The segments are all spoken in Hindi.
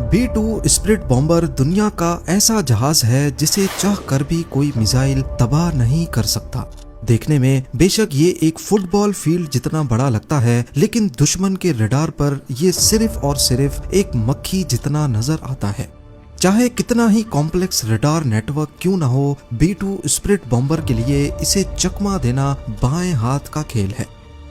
B-2 स्पिरिट बॉम्बर दुनिया का ऐसा जहाज है जिसे चाह कर भी कोई मिसाइल तबाह नहीं कर सकता। देखने में बेशक ये एक फुटबॉल फील्ड जितना बड़ा लगता है, लेकिन दुश्मन के रडार पर ये सिर्फ और सिर्फ एक मक्खी जितना नजर आता है। चाहे कितना ही कॉम्प्लेक्स रडार नेटवर्क क्यों न हो, B-2 स्पिरिट बॉम्बर के लिए इसे चकमा देना बाएं हाथ का खेल है।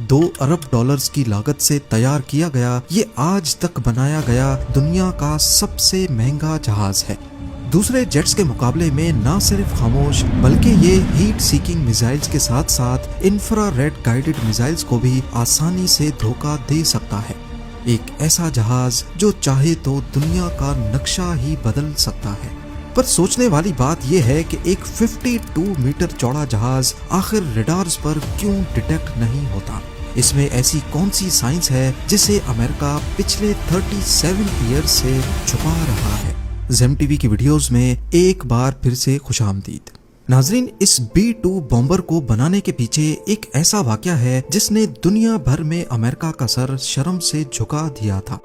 2 अरब डॉलर्स की लागत से तैयार किया गया ये आज तक बनाया गया दुनिया का सबसे महंगा जहाज है। दूसरे जेट्स के मुकाबले में न सिर्फ खामोश बल्कि ये हीट सीकिंग मिसाइल्स के साथ साथ इंफ्रारेड गाइडेड मिसाइल्स को भी आसानी से धोखा दे सकता है। एक ऐसा जहाज जो चाहे तो दुनिया का नक्शा ही बदल सकता है। पर सोचने वाली बात यह है कि एक 52 मीटर चौड़ा जहाज आखिर रडार्स पर क्यों डिटेक्ट नहीं होता। इसमें ऐसी कौन सी साइंस है जिसे अमेरिका पिछले 37 ईयर्स से छुपा रहा है। ज़ेम टीवी की वीडियोस में एक बार फिर से खुशामदीद। नाजरीन, इस B-2 बॉम्बर को बनाने के पीछे एक ऐसा वाकया है जिसने दुनिया भर में अमेरिका का सर शर्म से झुका दिया था।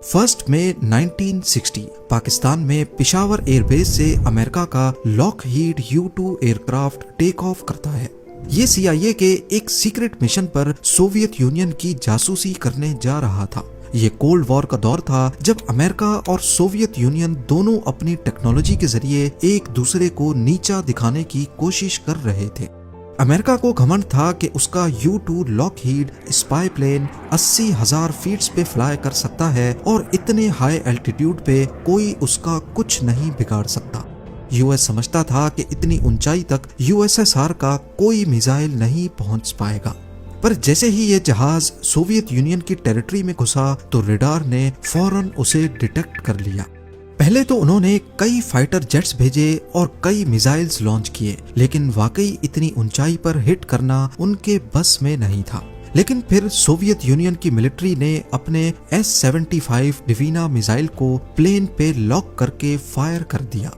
1 मई 1960 पाकिस्तान में पिशावर एयरबेस से अमेरिका का Lockheed U-2 aircraft take off करता है। ये CIA के एक सीक्रेट मिशन पर सोवियत यूनियन की जासूसी करने जा रहा था। ये कोल्ड वॉर का दौर था जब अमेरिका और सोवियत यूनियन दोनों अपनी टेक्नोलॉजी के जरिए एक दूसरे को नीचा दिखाने की कोशिश कर रहे थे। अमेरिका को घमंड था कि उसका U-2 Lockheed spy plane 80,000 feet पे फ्लाई कर सकता है और इतने हाई एल्टीट्यूड पे कोई उसका कुछ नहीं बिगाड़ सकता। यूएस समझता था कि इतनी ऊंचाई तक USSR का कोई मिसाइल नहीं पहुंच पाएगा। पर जैसे ही ये जहाज सोवियत यूनियन की टेरिटरी में घुसा तो रडार ने फौरन उसे डिटेक्ट कर लिया। पहले तो उन्होंने कई फाइटर जेट्स भेजे और कई मिसाइल्स लॉन्च किए, लेकिन वाकई इतनी ऊंचाई पर हिट करना उनके बस में नहीं था। लेकिन फिर सोवियत यूनियन की मिलिट्री ने अपने S-75 डिवीना मिसाइल को प्लेन पे लॉक करके फायर कर दिया।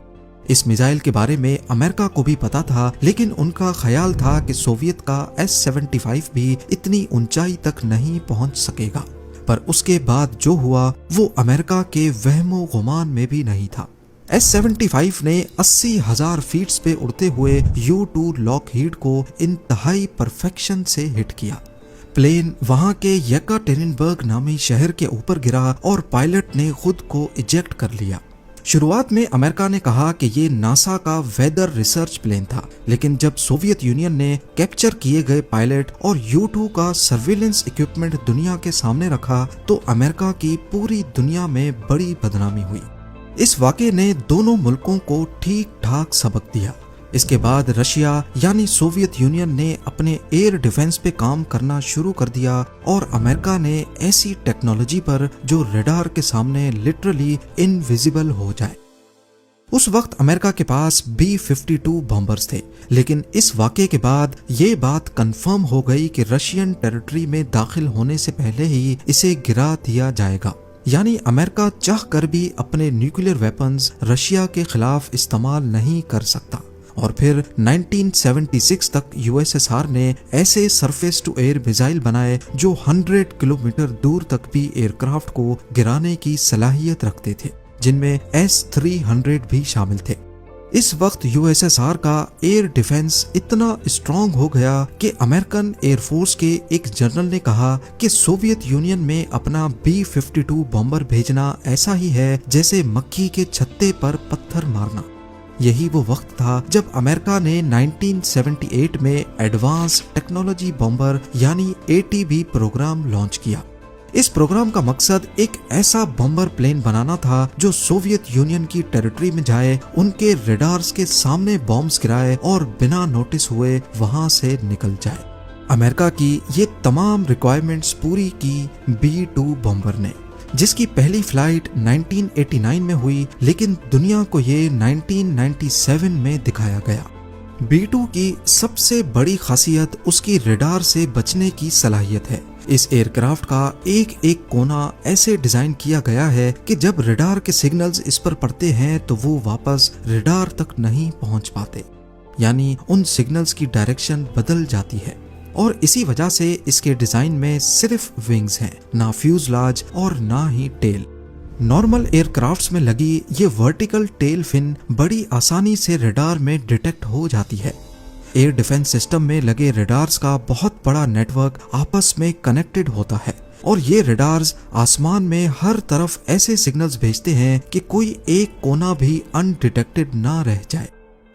इस मिसाइल के बारे में अमेरिका को भी पता था, लेकिन उनका ख्याल था कि सोवियत का S-75 भी इतनी ऊंचाई तक नहीं पहुंच सकेगा। पर उसके बाद जो हुआ वो अमेरिका के वहमो गुमान में भी नहीं था। S-75 ने 80,000 फीट पे उड़ते हुए U-2 लॉकहीड को इंतहाई परफेक्शन से हिट किया। प्लेन वहां के येकाटेरिनबर्ग नामी शहर के ऊपर गिरा और पायलट ने खुद को इजेक्ट कर लिया। शुरुआत में अमेरिका ने कहा कि ये नासा का वेदर रिसर्च प्लेन था, लेकिन जब सोवियत यूनियन ने कैप्चर किए गए पायलट और U-2 का सर्विलेंस इक्विपमेंट दुनिया के सामने रखा तो अमेरिका की पूरी दुनिया में बड़ी बदनामी हुई। इस वाक़े ने दोनों मुल्कों को ठीक ठाक सबक दिया। इसके बाद रशिया यानी सोवियत यूनियन ने अपने एयर डिफेंस पे काम करना शुरू कर दिया और अमेरिका ने ऐसी टेक्नोलॉजी पर जो रडार के सामने लिटरली इनविजिबल हो जाए। उस वक्त अमेरिका के पास B-52 बॉम्बर्स थे, लेकिन इस वाक़े के बाद ये बात कंफर्म हो गई कि रशियन टेरिटरी में दाखिल होने से पहले ही इसे गिरा दिया जाएगा। यानी अमेरिका चाह कर भी अपने न्यूक्लियर वेपन्स रशिया के खिलाफ इस्तेमाल नहीं कर सकता। और फिर 1976 तक USSR ने ऐसे सरफेस टू एयर मिसाइल बनाए जो 100 किलोमीटर दूर तक भी एयरक्राफ्ट को गिराने की सलाहियत रखते थे, जिनमें S-300 भी शामिल थे। इस वक्त USSR का एयर डिफेंस इतना स्ट्रॉन्ग हो गया कि अमेरिकन एयरफोर्स के एक जनरल ने कहा कि सोवियत यूनियन में अपना B-52 बॉम्बर भेजना ऐसा ही है जैसे मक्खी के छत्ते पर पत्थर मारना। यही वो वक्त था जब अमेरिका ने 1978 में एडवांस टेक्नोलॉजी बॉम्बर यानी ATB प्रोग्राम लॉन्च किया। इस प्रोग्राम का मकसद एक ऐसा बॉम्बर प्लेन बनाना था जो सोवियत यूनियन की टेरिटरी में जाए, उनके रडार्स के सामने बॉम्ब्स गिराए और बिना नोटिस हुए वहां से निकल जाए। अमेरिका की ये तमाम रिक्वायरमेंट्स पूरी की B-2 बॉम्बर ने, जिसकी पहली फ्लाइट 1989 में हुई, लेकिन दुनिया को ये 1997 में दिखाया गया। B-2 की सबसे बड़ी खासियत उसकी रडार से बचने की सलाहियत है। इस एयरक्राफ्ट का एक एक कोना ऐसे डिजाइन किया गया है कि जब रडार के सिग्नल्स इस पर पड़ते हैं तो वो वापस रडार तक नहीं पहुंच पाते, यानी उन सिग्नल्स की डायरेक्शन बदल जाती है। और इसी वजह से इसके डिजाइन में सिर्फ विंग्स हैं, ना फ्यूजलाज और ना ही टेल। नॉर्मल एयरक्राफ्ट्स में लगी ये वर्टिकल टेल फिन बड़ी आसानी से रडार में डिटेक्ट हो जाती है। एयर डिफेंस सिस्टम में लगे रडार्स का बहुत बड़ा नेटवर्क आपस में कनेक्टेड होता है और ये रडार्स आसमान में हर तरफ ऐसे सिग्नल्स भेजते हैं कि कोई एक कोना भी अनडिटेक्टेड ना रह जाए।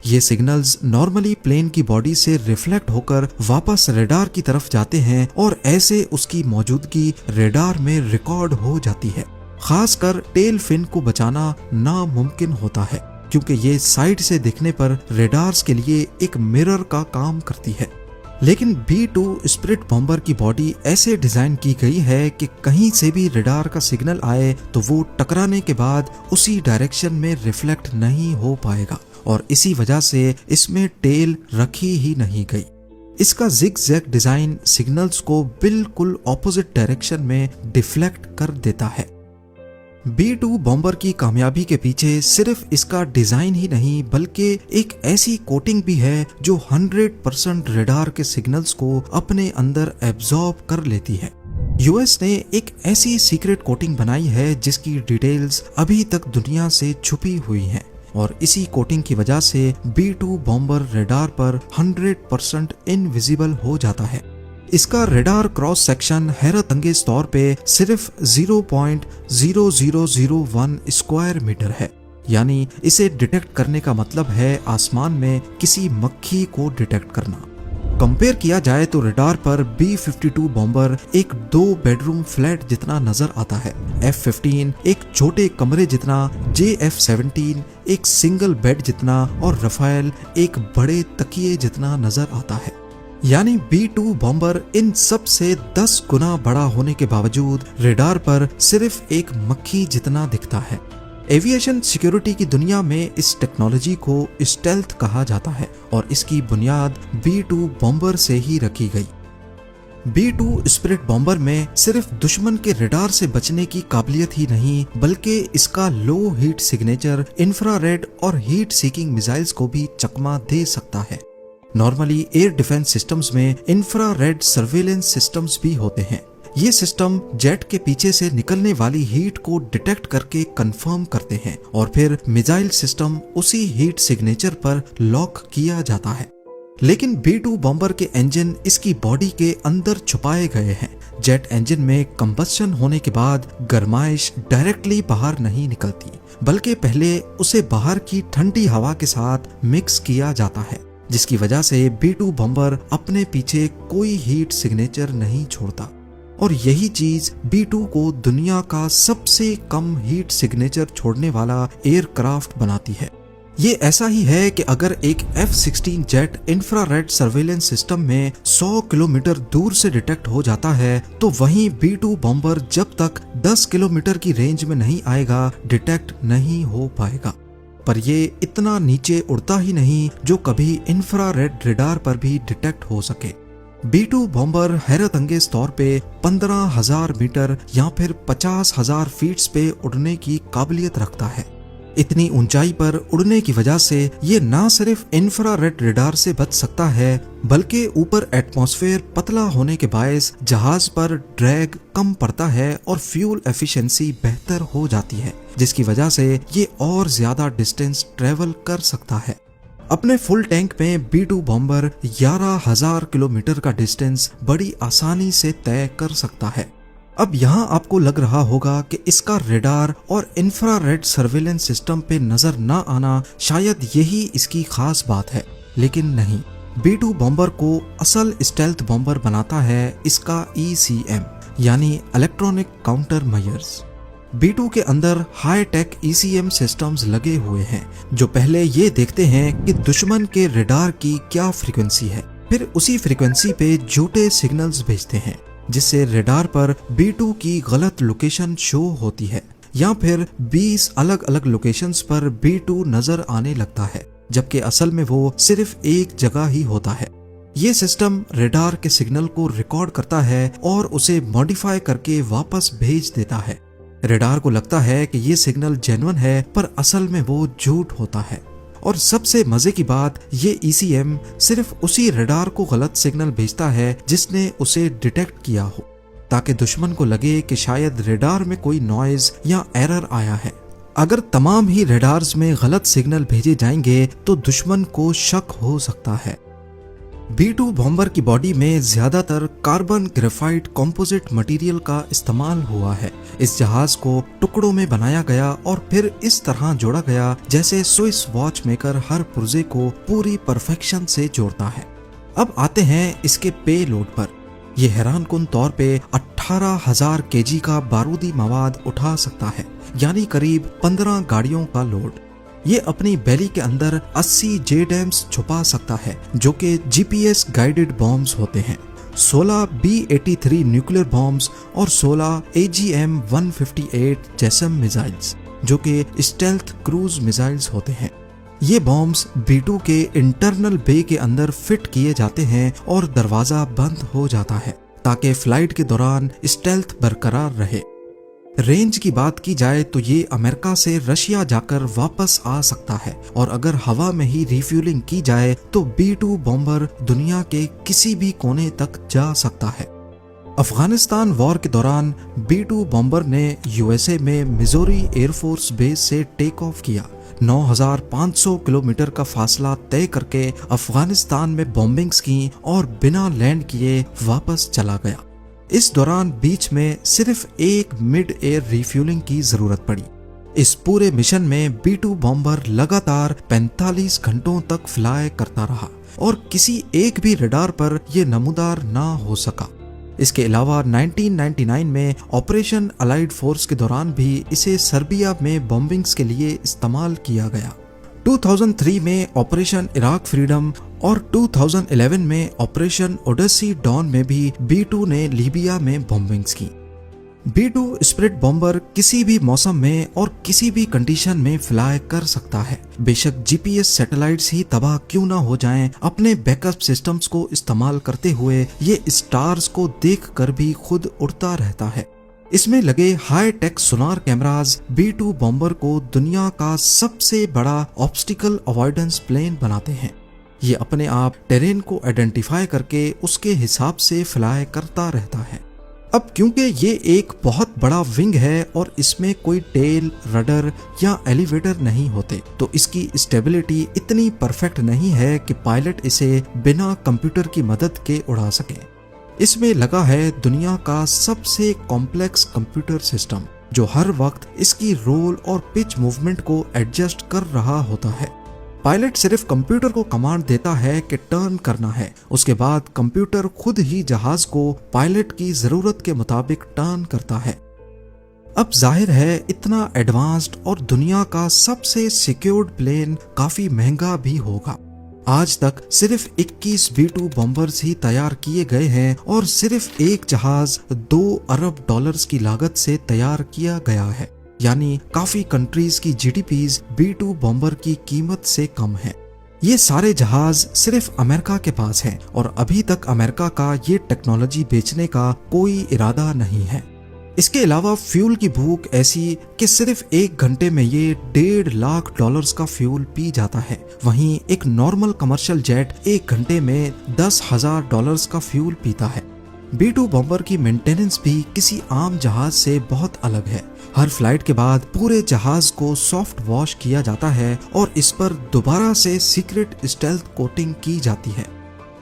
ये सिग्नल्स नॉर्मली प्लेन की बॉडी से रिफ्लेक्ट होकर वापस रडार की तरफ जाते हैं और ऐसे उसकी मौजूदगी रडार में रिकॉर्ड हो जाती है। खासकर टेल फिन को बचाना नामुमकिन होता है क्योंकि ये साइड से दिखने पर रडार्स के लिए एक मिरर का काम करती है। लेकिन B-2 स्पिरिट बॉम्बर की बॉडी ऐसे डिजाइन की गई है कि कहीं से भी रडार का सिग्नल आए तो वो टकराने के बाद उसी डायरेक्शन में रिफ्लेक्ट नहीं हो पाएगा और इसी वजह से इसमें टेल रखी ही नहीं गई। इसका जिग-जैग डिजाइन सिग्नल्स को बिल्कुल ऑपोजिट डायरेक्शन में डिफ्लेक्ट कर देता है। B-2 बॉम्बर की कामयाबी के पीछे सिर्फ इसका डिजाइन ही नहीं बल्कि एक ऐसी कोटिंग भी है जो 100% रडार के सिग्नल्स को अपने अंदर एब्जॉर्ब कर लेती है। यूएस ने एक ऐसी सीक्रेट कोटिंग बनाई है जिसकी डिटेल्स अभी तक दुनिया से छुपी हुई हैं और इसी कोटिंग की वजह से B-2 बॉम्बर रडार पर 100% इनविजिबल हो जाता है। इसका रडार क्रॉस सेक्शन हैरत अंगेज तौर पे सिर्फ 0.0001 स्क्वायर मीटर है, यानी इसे डिटेक्ट करने का मतलब है आसमान में किसी मक्खी को डिटेक्ट करना। कंपेयर किया जाए तो रडार पर B-52 बॉम्बर एक 2 बेडरूम फ्लैट जितना नजर आता है, F-15 एक छोटे कमरे जितना, JF-17 एक सिंगल बेड जितना और रफाएल एक बड़े तकिए जितना नजर आता है। यानी B-2 बॉम्बर इन सब से 10 गुना बड़ा होने के बावजूद रडार पर सिर्फ एक मक्खी जितना दिखता है। एविएशन सिक्योरिटी की दुनिया में इस टेक्नोलॉजी को स्टेल्थ कहा जाता है और इसकी बुनियाद B-2 बॉम्बर से ही रखी गई। B-2 स्पिरिट बॉम्बर में सिर्फ दुश्मन के रडार से बचने की काबिलियत ही नहीं बल्कि इसका लो हीट सिग्नेचर इंफ्रारेड और हीट सीकिंग मिसाइल्स को भी चकमा दे सकता है। नॉर्मली एयर डिफेंस सिस्टम्स में इंफ्रारेड सर्वेलेंस सिस्टम्स भी होते हैं। ये सिस्टम जेट के पीछे से निकलने वाली हीट को डिटेक्ट करके कंफर्म करते हैं और फिर मिसाइल सिस्टम उसी हीट सिग्नेचर पर लॉक किया जाता है। लेकिन B-2 बॉम्बर के इंजन इसकी बॉडी के अंदर छुपाए गए हैं। जेट इंजन में कंबस्शन होने के बाद गर्माइश डायरेक्टली बाहर नहीं निकलती बल्कि पहले उसे बाहर की ठंडी हवा के साथ मिक्स किया जाता है, जिसकी वजह से B-2 बॉम्बर अपने पीछे कोई हीट सिग्नेचर नहीं छोड़ता और यही चीज B-2 को दुनिया का सबसे कम हीट सिग्नेचर छोड़ने वाला एयरक्राफ्ट बनाती है। ये ऐसा ही है कि अगर एक F-16 jet infrared surveillance system में 100 किलोमीटर दूर से डिटेक्ट हो जाता है तो वहीं B-2 बॉम्बर जब तक 10 किलोमीटर की रेंज में नहीं आएगा डिटेक्ट नहीं हो पाएगा। पर ये इतना नीचे उड़ता ही नहीं जो कभी इंफ्रारेड रडार पर भी डिटेक्ट हो सके। B-2 बॉम्बर हैरत अंगेज तौर पे 15,000 मीटर या फिर 50,000 फीट्स पे उड़ने की काबिलियत रखता है। इतनी ऊंचाई पर उड़ने की वजह से ये ना सिर्फ इंफ्रारेड रडार से बच सकता है बल्कि ऊपर एटमॉस्फेयर पतला होने के बायस जहाज पर ड्रैग कम पड़ता है और फ्यूल एफिशिएंसी बेहतर हो जाती है, जिसकी वजह से ये और ज्यादा डिस्टेंस ट्रेवल कर सकता है। अपने फुल टैंक में B-2 बॉम्बर 11,000 किलोमीटर का डिस्टेंस बड़ी आसानी से तय कर सकता है। अब यहाँ आपको लग रहा होगा कि इसका रडार और इंफ्रारेड सर्वेलेंस सिस्टम पे नजर ना आना शायद यही इसकी खास बात है, लेकिन नहीं। B-2 बॉम्बर को असल स्टेल्थ बॉम्बर बनाता है इसका ECM यानी इलेक्ट्रॉनिक काउंटर मेजर्स। B-2 के अंदर हाई टेक ECM सिस्टम्स लगे हुए हैं जो पहले ये देखते हैं कि दुश्मन के रडार की क्या फ्रीक्वेंसी है, फिर उसी फ्रीक्वेंसी पे झूठे सिग्नल्स भेजते हैं जिससे रडार पर B-2 की गलत लोकेशन शो होती है या फिर 20 अलग अलग लोकेशंस पर B-2 नजर आने लगता है जबकि असल में वो सिर्फ एक जगह ही होता है। ये सिस्टम रडार के सिग्नल को रिकॉर्ड करता है और उसे मॉडिफाई करके वापस भेज देता है। रडार को लगता है कि ये सिग्नल जेन्युइन है पर असल में वो झूठ होता है। और सबसे मजे की बात, ये ECM सिर्फ उसी रडार को गलत सिग्नल भेजता है जिसने उसे डिटेक्ट किया हो, ताकि दुश्मन को लगे कि शायद रेडार में कोई नॉइज या एरर आया है। अगर तमाम ही रेडार्स में गलत सिग्नल भेजे जाएंगे तो दुश्मन को शक हो सकता है। B-2 बॉम्बर की बॉडी में ज्यादातर कार्बन ग्रेफाइट कंपोजिट मटेरियल का इस्तेमाल हुआ है। इस जहाज को टुकड़ों में बनाया गया और फिर इस तरह जोड़ा गया जैसे स्विस वॉच मेकर हर पुर्जे को पूरी परफेक्शन से जोड़ता है। अब आते हैं इसके पे लोड पर। यह हैरानकुन तौर पे 18,000 केजी का बारूदी मवाद उठा सकता है, यानी करीब 15 गाड़ियों का लोड। ये अपनी बेली के अंदर 80 जेडएम्स छुपा सकता है, जो कि जीपीएस गाइडेड बॉम्ब्स होते हैं, 16 B-83 न्यूक्लियर बॉम्ब्स और 16 AGM-158 जैसम मिसाइल्स, जो कि स्टेल्थ क्रूज मिसाइल्स होते हैं। ये बॉम्ब्स B-2 के इंटरनल बे के अंदर फिट किए जाते हैं और दरवाजा बंद हो जाता है ताकि फ्लाइट के दौरान स्टेल्थ बरकरार रहे। रेंज की बात की जाए तो ये अमेरिका से रशिया जाकर वापस आ सकता है, और अगर हवा में ही रिफ्यूलिंग की जाए तो B-2 बॉम्बर दुनिया के किसी भी कोने तक जा सकता है। अफगानिस्तान वॉर के दौरान B-2 बॉम्बर ने यूएसए में मिजोरी एयरफोर्स बेस से टेक ऑफ किया। 9,500 किलोमीटर का फासला तय करके अफगानिस्तान में बॉम्बिंग्स की और बिना लैंड किए वापस चला गया। इस दौरान बीच में सिर्फ एक मिड एयर रिफ्यूलिंग की जरूरत पड़ी। इस पूरे मिशन में B-2 बॉम्बर लगातार 45 घंटों तक फ्लाई करता रहा और किसी एक भी रडार पर यह नमूदार ना हो सका। इसके अलावा 1999 में ऑपरेशन अलाइड फोर्स के दौरान भी इसे सर्बिया में बॉम्बिंग्स के लिए इस्तेमाल किया गया। 2003 में ऑपरेशन इराक फ्रीडम और 2011 में ऑपरेशन ओडेसी डॉन में भी B-2 ने लीबिया में बॉम्बिंग्स की। B-2 स्प्लिट बॉम्बर किसी भी मौसम में और किसी भी कंडीशन में फ्लाई कर सकता है। बेशक जीपीएस सैटेलाइट्स ही तबाह क्यों ना हो जाएं, अपने बैकअप सिस्टम्स को इस्तेमाल करते हुए ये स्टार्स को देखकर भी खुद उड़ता रहता है। इसमें लगे हाई टेक सोनार कैमराज B-2 बॉम्बर को दुनिया का सबसे बड़ा ऑब्स्टिकल अवॉइडेंस प्लेन बनाते हैं। ये अपने आप टेरेन को आइडेंटिफाई करके उसके हिसाब से फ्लाई करता रहता है। अब क्योंकि ये एक बहुत बड़ा विंग है और इसमें कोई टेल, रडर या एलिवेटर नहीं होते, तो इसकी स्टेबिलिटी इतनी परफेक्ट नहीं है कि पायलट इसे बिना कंप्यूटर की मदद के उड़ा सके। इसमें लगा है दुनिया का सबसे कॉम्प्लेक्स कंप्यूटर सिस्टम, जो हर वक्त इसकी रोल और पिच मूवमेंट को एडजस्ट कर रहा होता है। पायलट सिर्फ कंप्यूटर को कमांड देता है कि टर्न करना है, उसके बाद कंप्यूटर खुद ही जहाज को पायलट की जरूरत के मुताबिक टर्न करता है। अब जाहिर है इतना एडवांस्ड और दुनिया का सबसे सिक्योर्ड प्लेन काफी महंगा भी होगा। आज तक सिर्फ 21 B-2 बॉम्बर्स ही तैयार किए गए हैं और सिर्फ एक जहाज 2 अरब डॉलर्स की लागत से तैयार किया गया है, यानी काफी कंट्रीज की जीडीपीज B-2 बॉम्बर की कीमत से कम है। ये सारे जहाज सिर्फ अमेरिका के पास हैं और अभी तक अमेरिका का ये टेक्नोलॉजी बेचने का कोई इरादा नहीं है। इसके अलावा फ्यूल की भूख ऐसी कि सिर्फ 1 घंटे में ये $1.5 लाख का फ्यूल पी जाता है। वहीं एक नॉर्मल कमर्शियल जेट 1 घंटे में $10,000 का फ्यूल पीता है। B-2 बॉम्बर की मेंटेनेंस भी किसी आम जहाज से बहुत अलग है। हर फ्लाइट के बाद पूरे जहाज को सॉफ्ट वॉश किया जाता है और इस पर दोबारा से सीक्रेट स्टेल्थ कोटिंग की जाती है।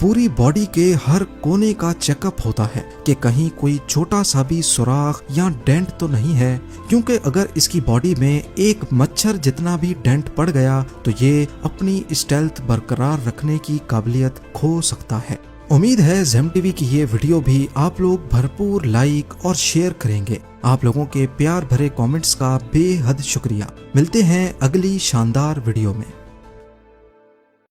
पूरी बॉडी के हर कोने का चेकअप होता है कि कहीं कोई छोटा सा भी सुराख या डेंट तो नहीं है, क्योंकि अगर इसकी बॉडी में एक मच्छर जितना भी डेंट पड़ गया तो ये अपनी स्टेल्थ बरकरार रखने की काबिलियत खो सकता है। उम्मीद है ज़ेम टीवी की ये वीडियो भी आप लोग भरपूर लाइक और शेयर करेंगे। आप लोगों के प्यार भरे कमेंट्स का बेहद शुक्रिया। मिलते हैं अगली शानदार वीडियो में।